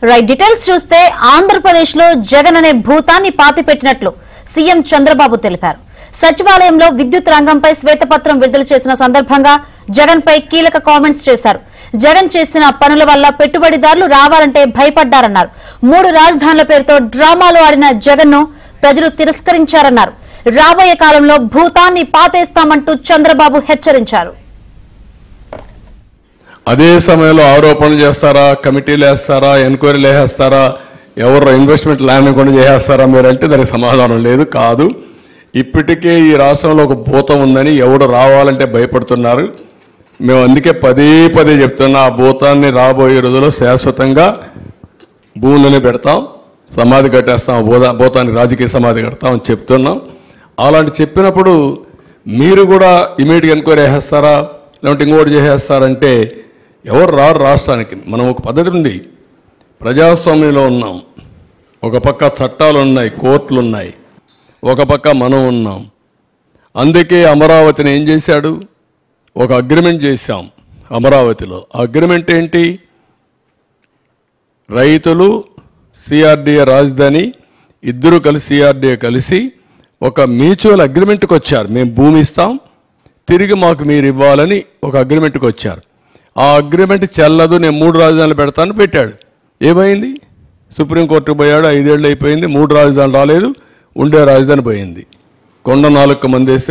Right details చూస్తే ఆంధ్రప్రదేశ్ లో జగన్ అనే భూతాన్ని పాతిపెట్టినట్లు సీఎం చంద్రబాబు తెలిపారు. సచివాలయంలో విద్యుత్ రంగంపై శ్వేతపత్రం విడుదల చేసిన సందర్భంగా జగన్ పై కీలక కామెంట్స్ చేశారు. జగన్ చేసిన పనుల వల్ల పెట్టుబడిదారులు రావాలంటే భయపడ్డారన్నారు. 3 రాజధానుల పేరుతో డ్రామాలు ఆడిన జగన్ ను ప్రజలు తిరస్కరించారన్నారు. రాబోయే కాలంలో భూతాన్ని పాతేస్తామంటూ చంద్రబాబు హెచ్చరించారు. అదే సమయంలో ఆరోపణలు చేస్తారా, కమిటీలు వేస్తారా, ఎంక్వైరీలు వేస్తారా, ఎవరు ఇన్వెస్ట్మెంట్ ల్యాండ్ కూడా చేస్తారా మీరంటే దానికి సమాధానం లేదు. కాదు, ఇప్పటికే ఈ రాష్ట్రంలో ఒక భూతం ఉందని ఎవడు రావాలంటే భయపడుతున్నారు. మేము అందుకే పదే చెప్తున్నా, ఆ భూతాన్ని రాబోయే రోజుల్లో శాశ్వతంగా భూములని పెడతాం, సమాధి కట్టేస్తాం, భూతానికి రాజకీయ సమాధి కడతాం అని చెప్తున్నాం. అలాంటి చెప్పినప్పుడు మీరు కూడా ఇమీడియట్ ఎంక్వైరీ చేస్తారా, లేదంటే ఇంకోటి చేసేస్తారంటే ఎవరు రారు రాష్ట్రానికి. మనం ఒక పద్ధతి ఉంది, ప్రజాస్వామ్యంలో ఉన్నాం. ఒక పక్క చట్టాలు ఉన్నాయి, కోర్టులు ఉన్నాయి, ఒక పక్క మనం ఉన్నాం. అందుకే అమరావతిని ఏం చేశాడు, ఒక అగ్రిమెంట్ చేశాం అమరావతిలో. అగ్రిమెంట్ ఏంటి, రైతులు సిఆర్డీఏ రాజధాని ఇద్దరు కలిసి సిఆర్డీఏ కలిసి ఒక మ్యూచువల్ అగ్రిమెంట్కి వచ్చారు. మేము భూమి ఇస్తాం, తిరిగి మాకు మీరు ఇవ్వాలని ఒక అగ్రిమెంట్కి వచ్చారు. ఆ అగ్రిమెంట్ చెల్లదు, నేను 3 రాజధానులు పెడతాను పెట్టాడు. ఏమైంది, సుప్రీంకోర్టుకు పోయాడు, 5 ఏళ్ళు అయిపోయింది, 3 రాజధానులు రాలేదు, ఉండే రాజధాని పోయింది. కొండ 4 మంది వేస్తే